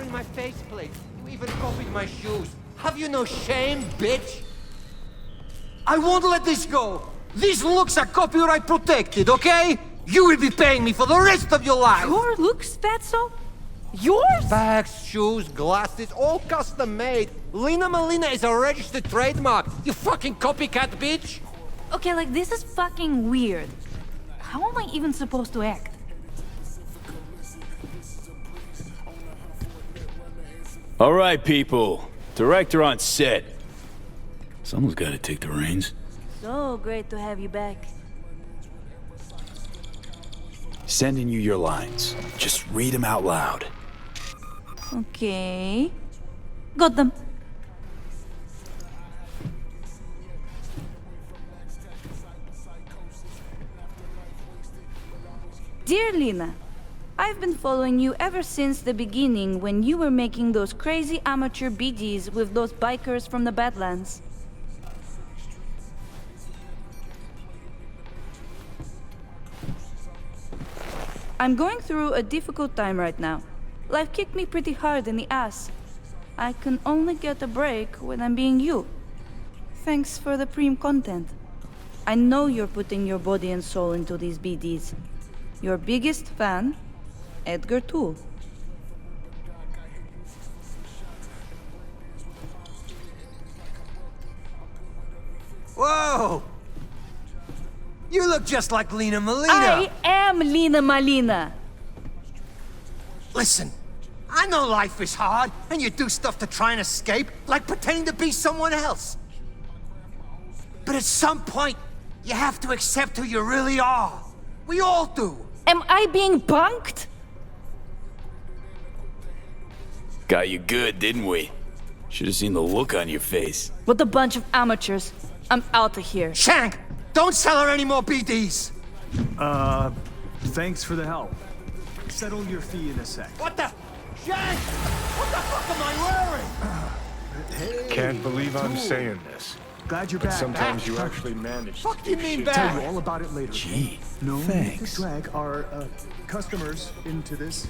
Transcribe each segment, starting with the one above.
My faceplate. You even copied my shoes. Have you no shame, bitch? I won't let this go. These looks are copyright protected, okay? You will be paying me for the rest of your life. Your looks, Fatso? Yours? Bags, shoes, glasses, all custom made. Lina Malina is a registered trademark. You fucking copycat bitch. Okay, like this is fucking weird. How am I even supposed to act? All right, people. Director on set. Someone's got to take the reins. So great to have you back. Sending you your lines. Just read them out loud. Okay. Got them. Dear Lina, I've been following you ever since the beginning when you were making those crazy amateur BDs with those bikers from the Badlands. I'm going through a difficult time right now. Life kicked me pretty hard in the ass. I can only get a break when I'm being you. Thanks for the Preem content. I know you're putting your body and soul into these BDs. Your biggest fan, Edgar Toole. Whoa! You look just like Lena Molina. I am Lena Malina. Listen, I know life is hard, and you do stuff to try and escape, like pretending to be someone else. But at some point, you have to accept who you really are. We all do. Am I being punked? Got you good, didn't we? Should have seen the look on your face. What a bunch of amateurs. I'm out of here. Shank, don't sell her any more BDs. Thanks for the help. Settle your fee in a sec. What the? Shank! What the fuck am I wearing? Can't believe I'm saying this. Glad you're But back. sometimes you actually manage Fuck to you keep mean shit back? Tell you all about it later. Gee, No need thanks. to drag our customers into this.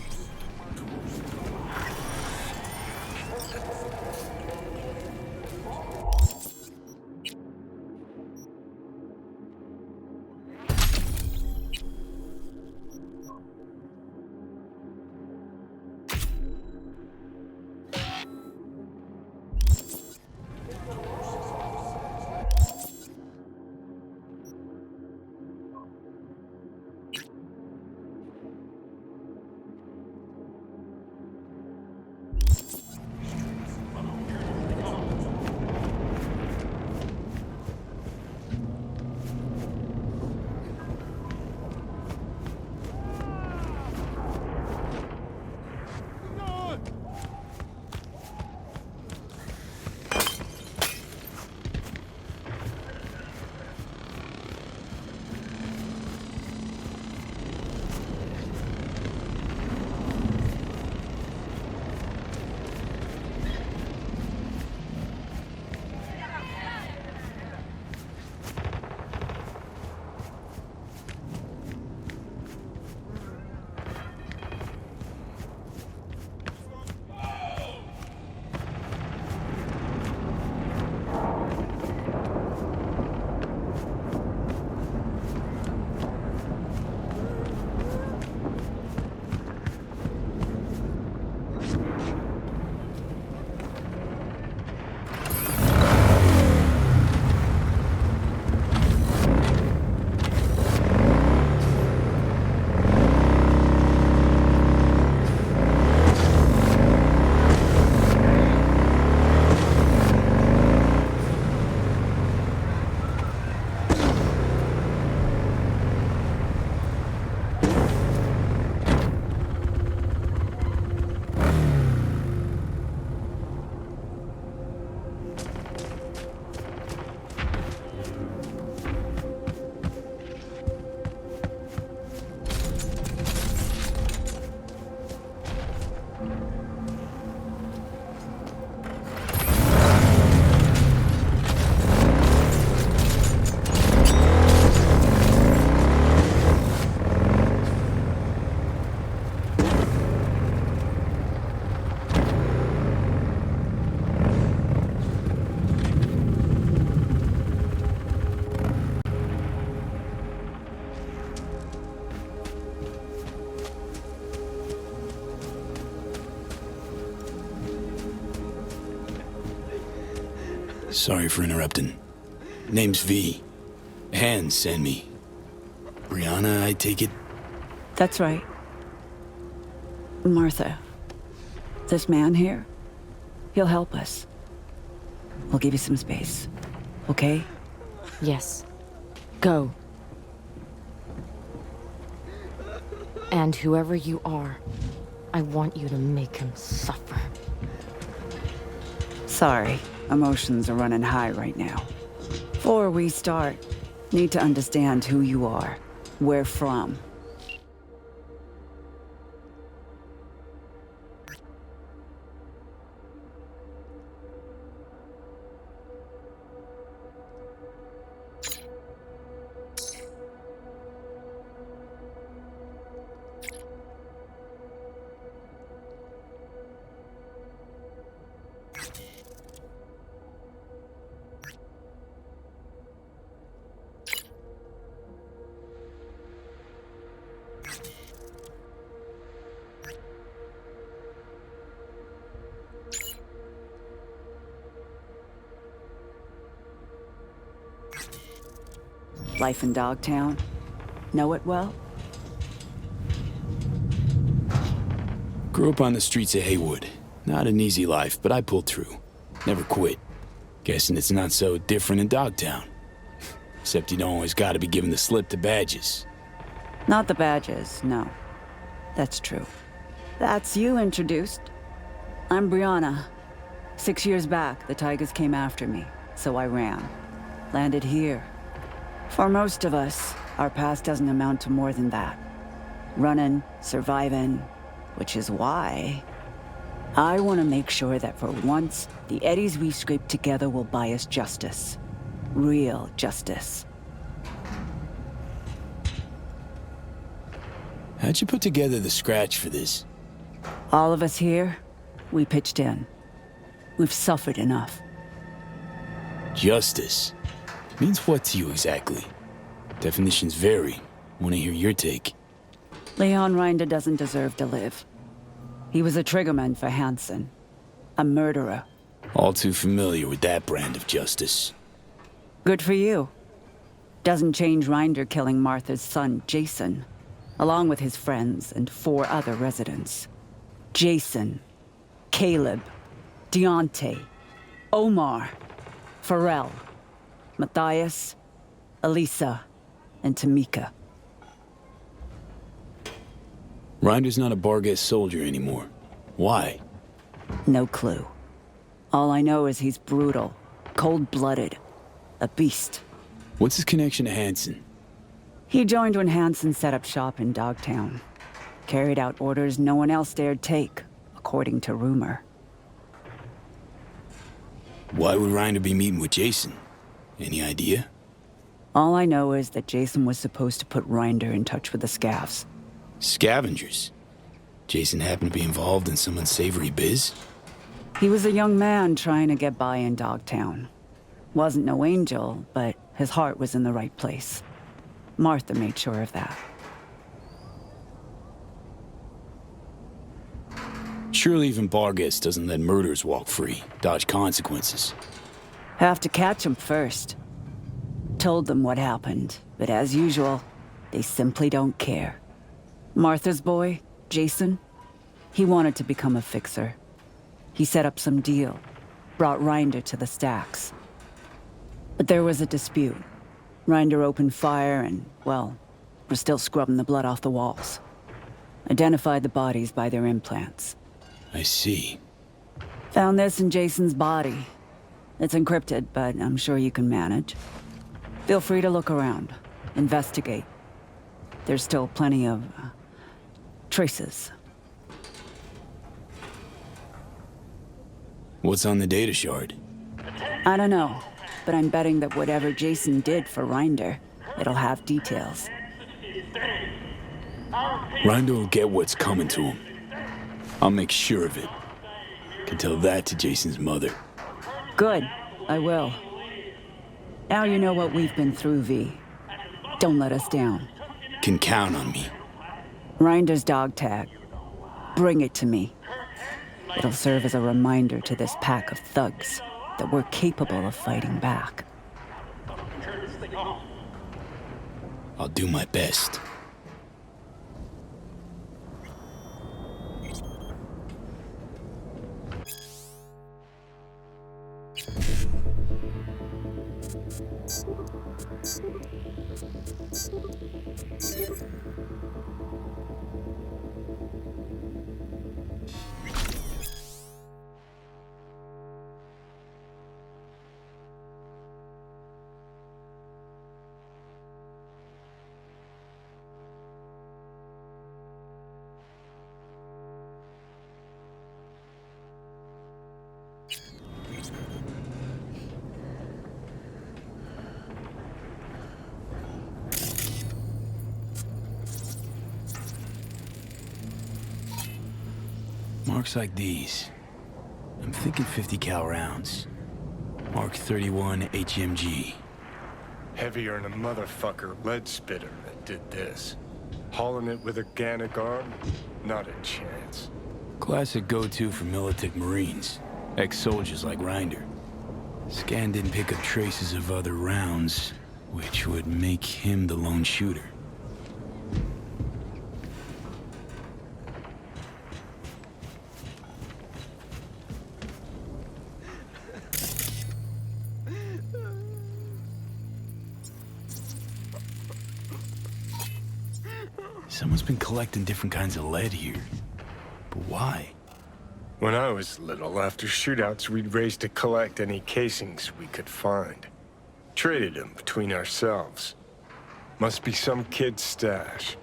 Sorry for interrupting. Name's V. Hands send me. Brianna, I take it? That's right. Martha, this man here, he'll help us. We'll give you some space, okay? Yes. Go. And whoever you are, I want you to make him suffer. Sorry, emotions are running high right now. Before we start, need to understand who you are, where from. Life in Dogtown? Know it well? Grew up on the streets of Haywood. Not an easy life, but I pulled through. Never quit. Guessing it's not so different in Dogtown. Except you don't always gotta be given the slip to badges. Not the badges, no. That's true. That's you introduced. I'm Brianna. 6 years back, the Tigers came after me, so I ran. Landed here. For most of us, our past doesn't amount to more than that. Running, surviving, which is why I want to make sure that for once, the eddies we scraped together will buy us justice. Real justice. How'd you put together the scratch for this? All of us here, we pitched in. We've suffered enough. Justice. Means what to you exactly? Definitions vary. Want to hear your take. Leon Rinder doesn't deserve to live. He was a triggerman for Hansen. A murderer. All too familiar with that brand of justice. Good for you. Doesn't change Rinder killing Martha's son, Jason, along with his friends and 4 other residents. Jason, Caleb, Deontay, Omar, Pharrell, Matthias, Elisa, and Tamika. Rinder's not a Barghest soldier anymore. Why? No clue. All I know is he's brutal, cold-blooded, a beast. What's his connection to Hansen? He joined when Hansen set up shop in Dogtown. Carried out orders no one else dared take, according to rumor. Why would Rinder be meeting with Jason? Any idea? All I know is that Jason was supposed to put Rinder in touch with the Scavs. Scavengers? Jason happened to be involved in some unsavory biz? He was a young man trying to get by in Dogtown. Wasn't no angel, but his heart was in the right place. Martha made sure of that. Surely even Barghest doesn't let murderers walk free, dodge consequences. Have to catch him first. Told them what happened, but as usual, they simply don't care. Martha's boy, Jason, he wanted to become a fixer. He set up some deal, brought Rinder to the stacks. But there was a dispute. Rinder opened fire and, well, we're still scrubbing the blood off the walls. Identified the bodies by their implants. I see. Found this in Jason's body. It's encrypted, but I'm sure you can manage. Feel free to look around. Investigate. There's still plenty of traces. What's on the data shard? I don't know, but I'm betting that whatever Jason did for Rinder, it'll have details. Rinder will get what's coming to him. I'll make sure of it. Can tell that to Jason's mother. Good, I will. Now you know what we've been through, V. Don't let us down. Can count on me. Rinder's dog tag. Bring it to me. It'll serve as a reminder to this pack of thugs that we're capable of fighting back. I'll do my best. Marks like these. I'm thinking 50 cal rounds. Mark 31 HMG. Heavier than a motherfucker lead spitter that did this. Hauling it with organic arm? Not a chance. Classic go-to for Militic Marines. Ex-soldiers like Rinder. Scan didn't pick up traces of other rounds. Which would make him the lone shooter. Someone's been collecting different kinds of lead here. But why? When I was little, after shootouts, we'd race to collect any casings we could find. Traded them between ourselves. Must be some kid's stash.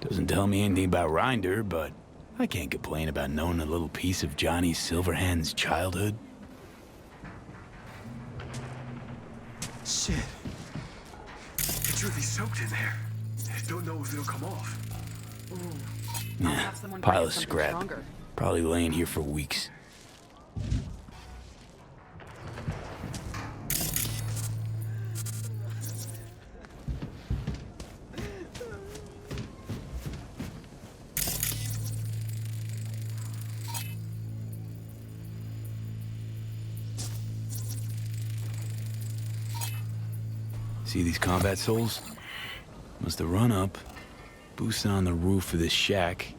Doesn't tell me anything about Rinder, but I can't complain about knowing a little piece of Johnny Silverhand's childhood. Shit. It's really soaked in there. I don't know if it'll come off. Yeah, pile of scrap. Probably laying here for weeks. See these combat souls? Must have run up, boosted on the roof of this shack,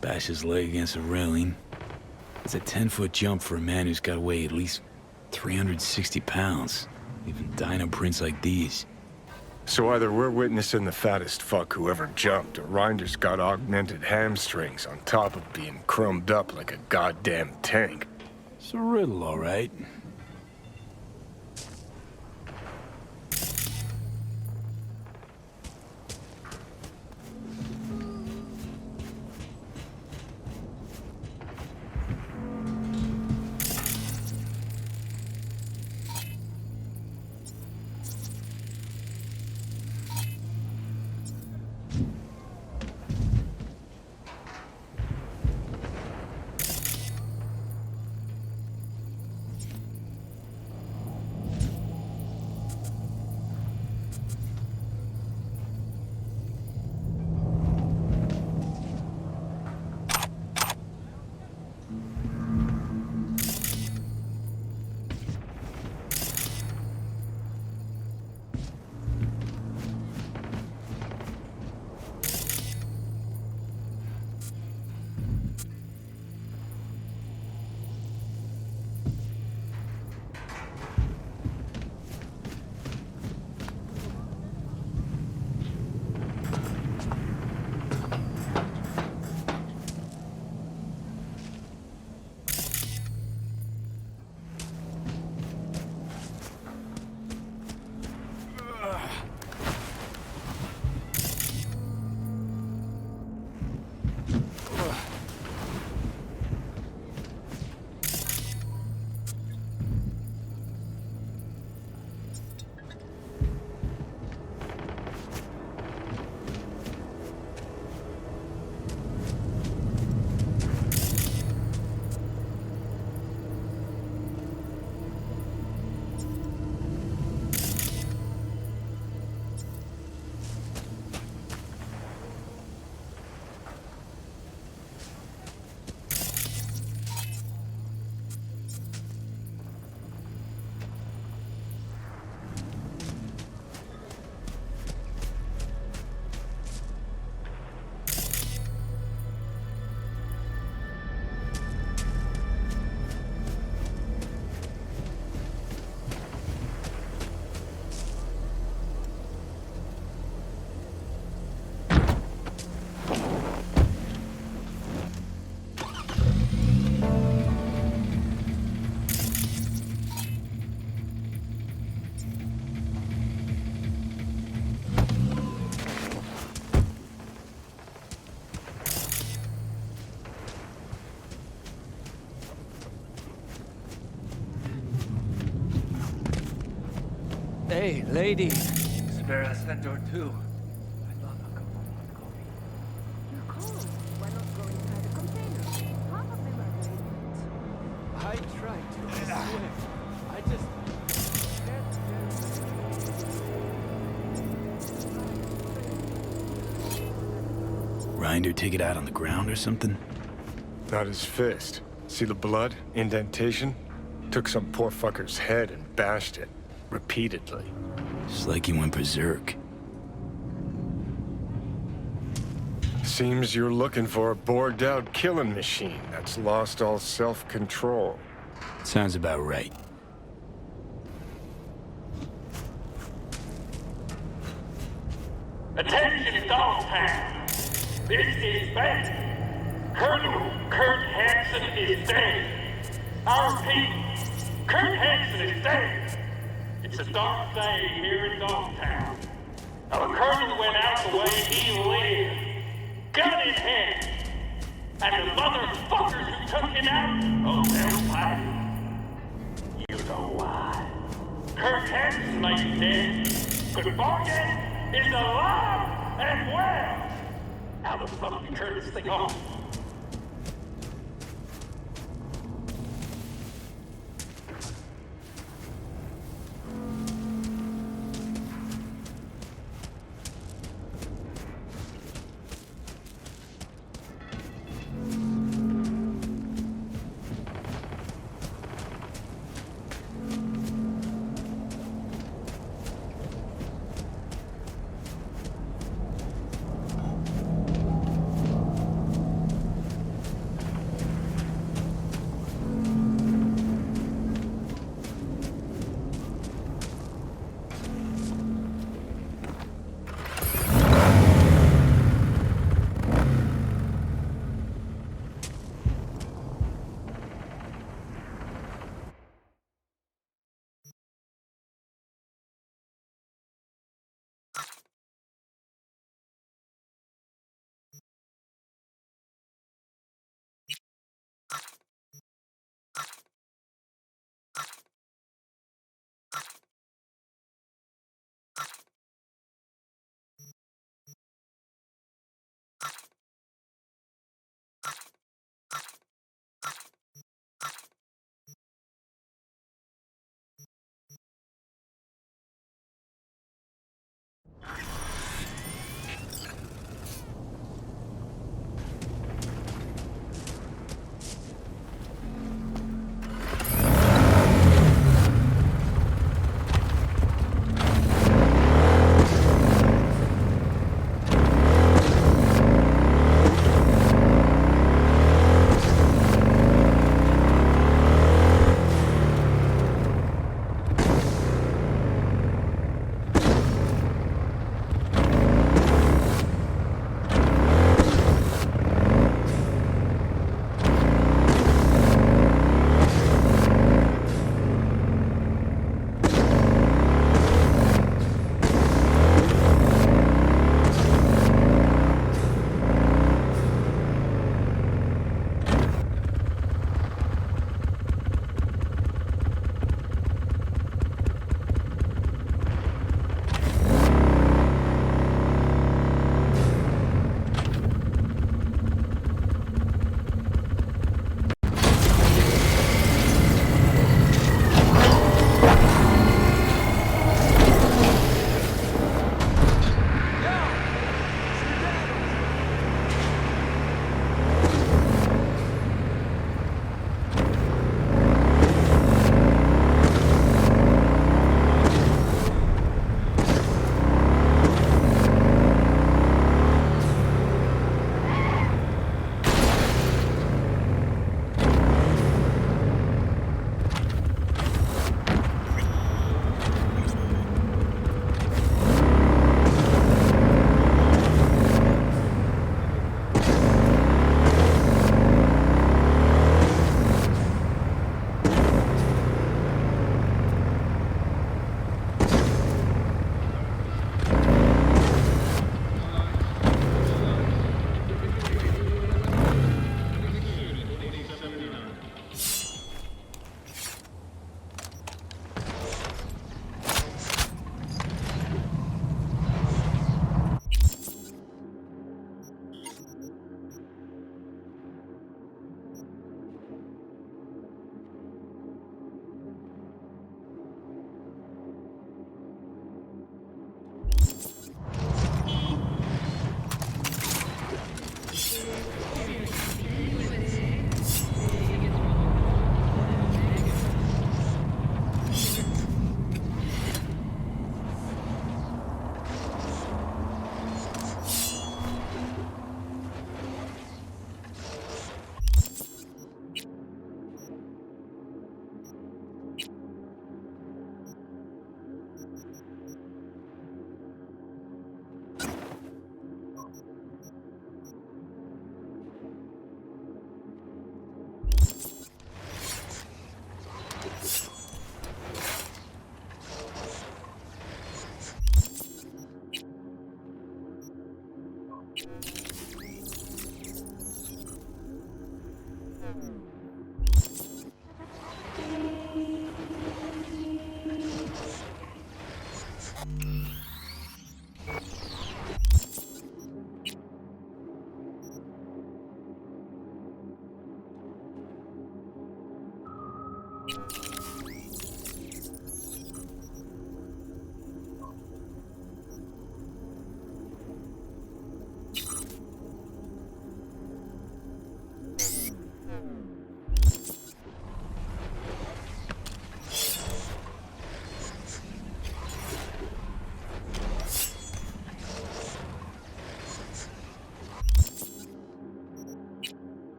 bash his leg against a railing. It's a 10-foot jump for a man who's got to weigh at least 360 pounds. Even dino prints like these. So either we're witnessing the fattest fuck who ever jumped, or Rinder's got augmented hamstrings on top of being chromed up like a goddamn tank. It's a riddle, all right. Hey, lady. Spare a cent or two. I love a cup of coffee. You're cold. Why not go inside the container? Half of them are very I tried to, I swear. I just... Rinder take it out on the ground or something? Not his fist. See the blood? Indentation? Took some poor fucker's head and bashed it. Repeatedly. It's like he went berserk. Seems you're looking for a bored-out killing machine that's lost all self-control. Sounds about right. Attention, Dogtown! This is bad. Colonel Kurt Hansen is dead. I repeat, Kurt Hansen is dead. It's a dark day here in Dogtown. Our colonel went out the way he lived, gun in hand. And the motherfuckers who took him out, oh, they'll fight. You know why. Kurt Hansen may be dead, but Morgan is alive and well. How the fuck do you turn this thing off?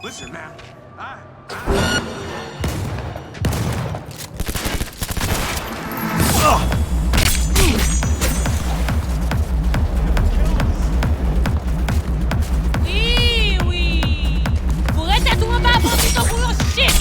Listen, man. Oui, oui. Vous restez à tout moment à prendre ton boulot, shit.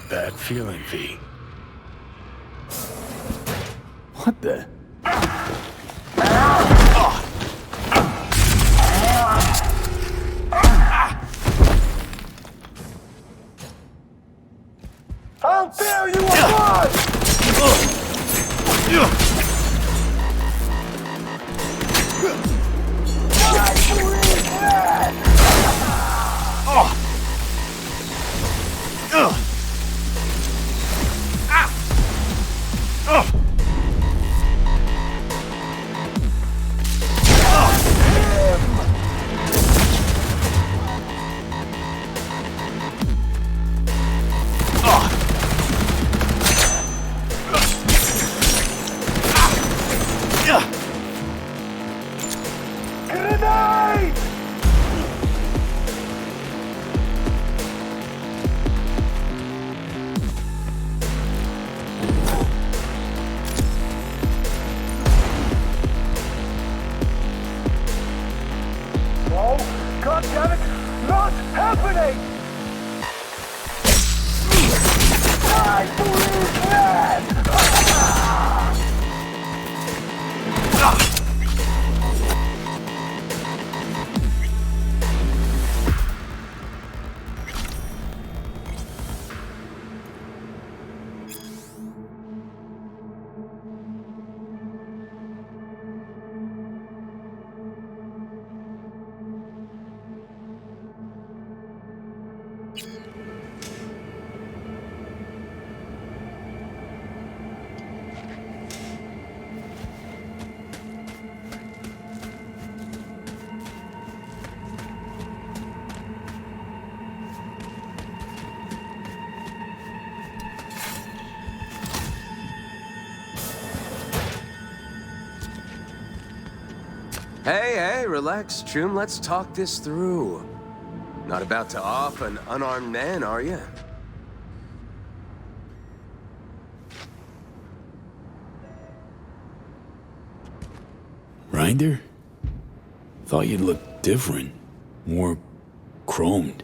bad feeling, V. What the? How dare you avoid! Grenade! No, God damn it, not happening! I believe that! Hey, relax, Chum. Let's talk this through. Not about to off an unarmed man, are you? Rinder? Thought you'd look different. More chromed.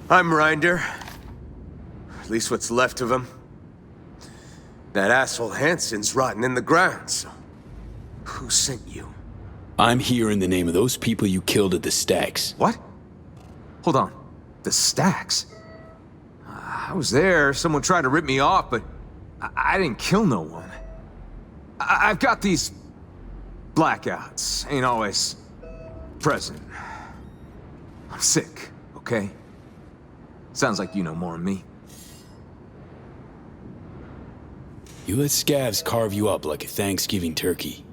I'm Rinder. At least what's left of him. That asshole Hansen's rotting in the ground, so... Who sent you? I'm here in the name of those people you killed at the stacks. What? Hold on. The stacks? I was there. Someone tried to rip me off, but I didn't kill no one. I've got these blackouts. Ain't always present. I'm sick, okay? Sounds like you know more than me. You let scavs carve you up like a Thanksgiving turkey.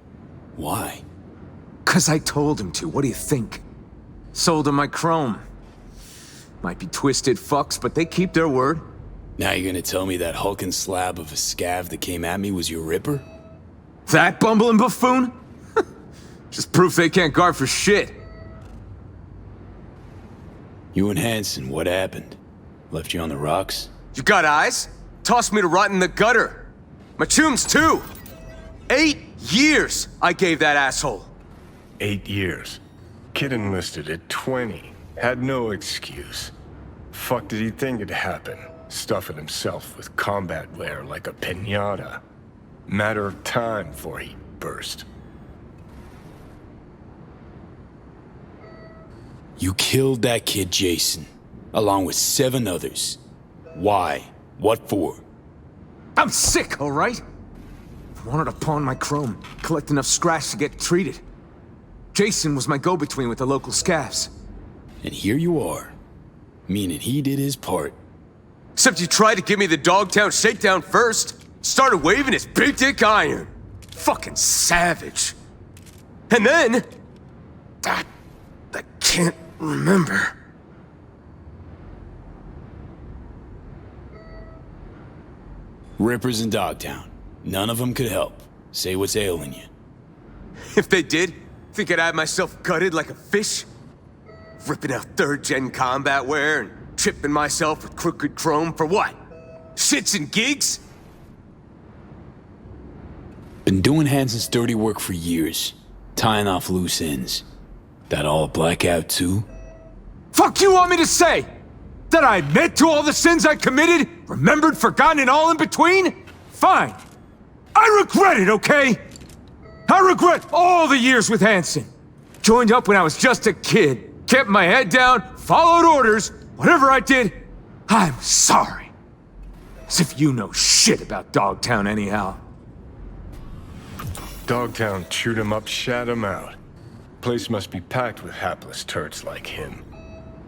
Why? 'Cause I told him to. What do you think? Sold him my chrome. Might be twisted fucks, but they keep their word. Now you're gonna tell me that hulking slab of a scav that came at me was your ripper? That bumbling buffoon? Just proof they can't guard for shit. You and Hansen, what happened? Left you on the rocks? You got eyes? Tossed me to rot in the gutter. My chums, too. 8 years I gave that asshole. 8 years. Kid enlisted at 20. Had no excuse. Fuck did he think it'd happen? Stuffing himself with combat wear like a piñata. Matter of time before he burst. You killed that kid Jason, along with 7 others. Why? What for? I'm sick, all right? Wanted to pawn my chrome, collect enough scratch to get treated. Jason was my go-between with the local scavs. And here you are, meaning he did his part. Except you tried to give me the Dogtown shakedown first. Started waving his big dick iron. Fucking savage. And then... I can't remember. Rippers in Dogtown. None of them could help. Say what's ailing you. If they did, think I'd have myself gutted like a fish? Ripping out 3rd-gen combat wear and tripping myself with crooked chrome for what? Shits and gigs? Been doing Hansen's dirty work for years. Tying off loose ends. That all blackout too? Fuck you want me to say? That I admit to all the sins I committed? Remembered, forgotten, and all in between? Fine. I regret it, okay? I regret all the years with Hanson. Joined up when I was just a kid. Kept my head down, followed orders. Whatever I did, I'm sorry. As if you know shit about Dogtown anyhow. Dogtown chewed him up, shat him out. Place must be packed with hapless turds like him.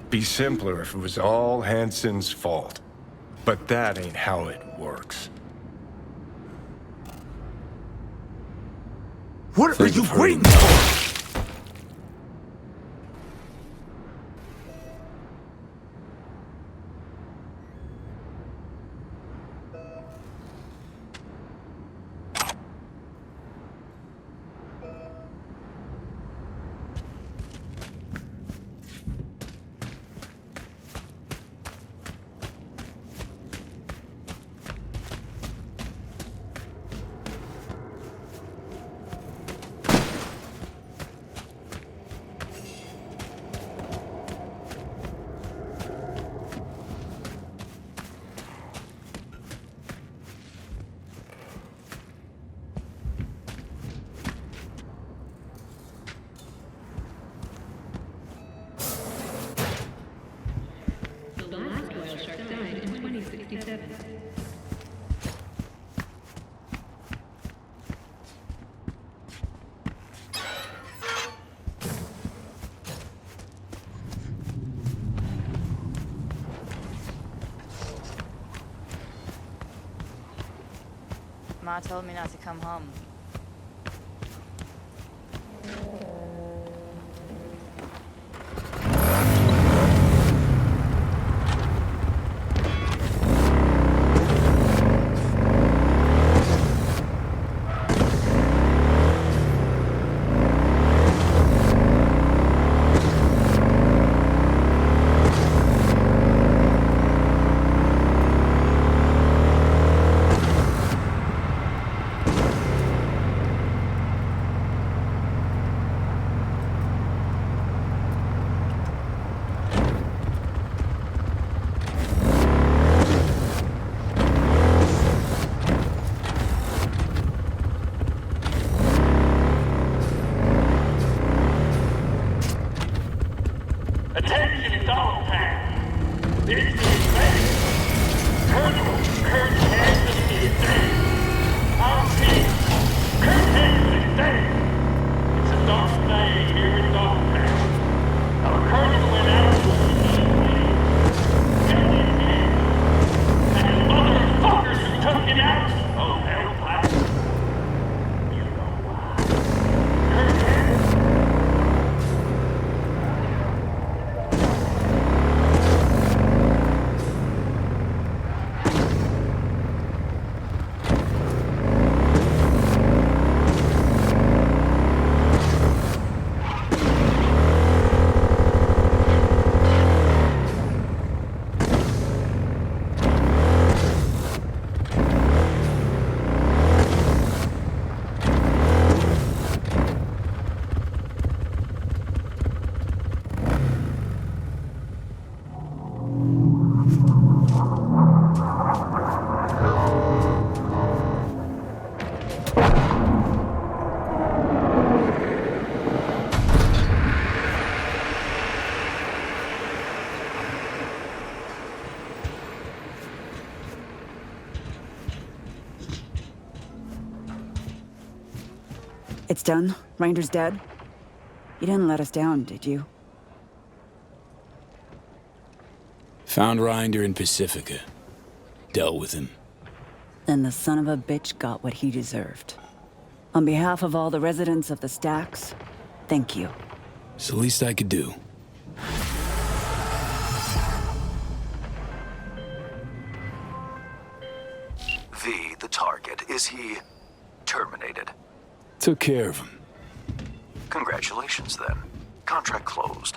Be simpler if it was all Hanson's fault. But that ain't how it works. What are you waiting for? Ma told me not to come home. Attention, Dogtown! This is Matt. Colonel Kurt Hansen is dead. Our team, Kurt Hansen is dead. It's a dark day here in Dogtown. Our colonel went out to get his head. And the motherfuckers who took it out, oh, hellfire. You know why. Kurt Hansen. It's done? Rinder's dead? You didn't let us down, did you? Found Rinder in Pacifica. Dealt with him. Then the son of a bitch got what he deserved. On behalf of all the residents of the Stacks, thank you. It's the least I could do. The target. Is he terminated? Took care of him. Congratulations, then. Contract closed.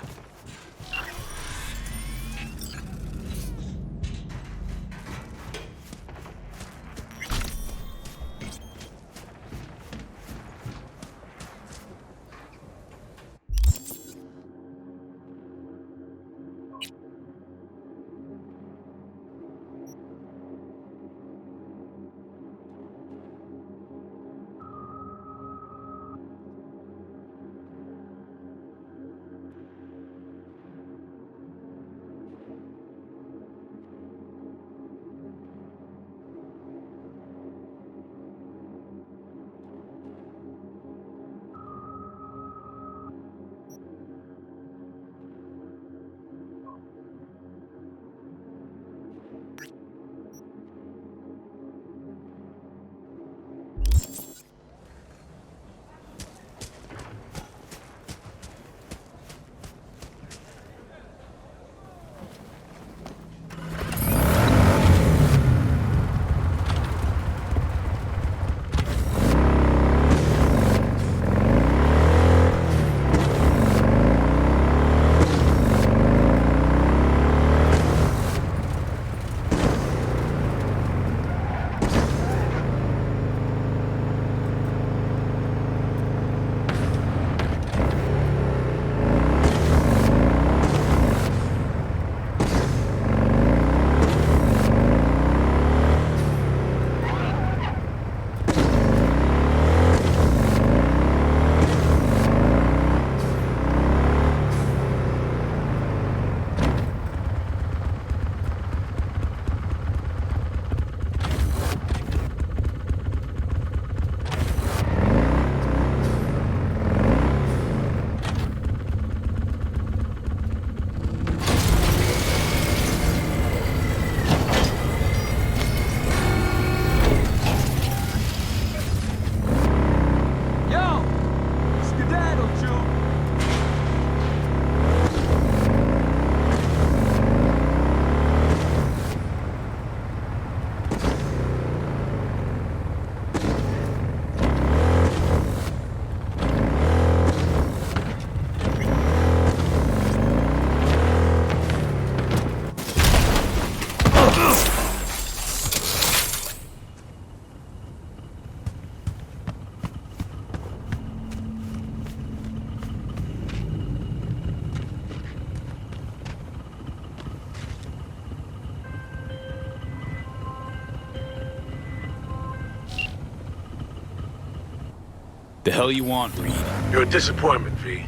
The hell you want, Reed? You're a disappointment, V.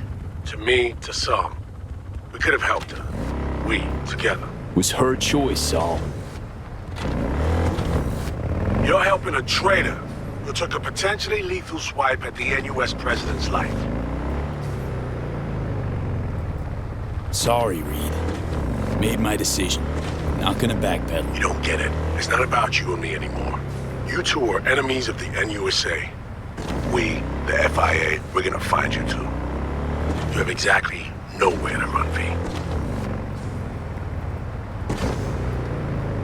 To me, to some. We could have helped her. We, together. Was her choice, Saul. You're helping a traitor who took a potentially lethal swipe at the NUS president's life. Sorry, Reed. Made my decision. Not gonna backpedal. You don't get it. It's not about you and me anymore. You two are enemies of the NUSA. We, the FIA, we're gonna find you two. You have exactly nowhere to run, V.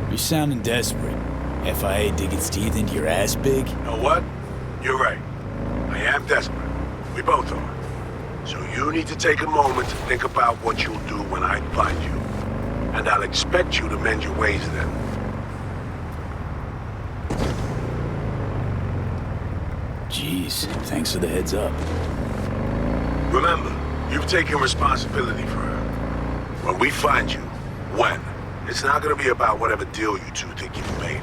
You're sounding desperate. FIA dig its teeth into your ass big? You know what? You're right. I am desperate. We both are. So you need to take a moment to think about what you'll do when I find you. And I'll expect you to mend your ways then. Jeez, thanks for the heads up. Remember, you've taken responsibility for her. When we find you, when, it's not gonna be about whatever deal you two think you've made.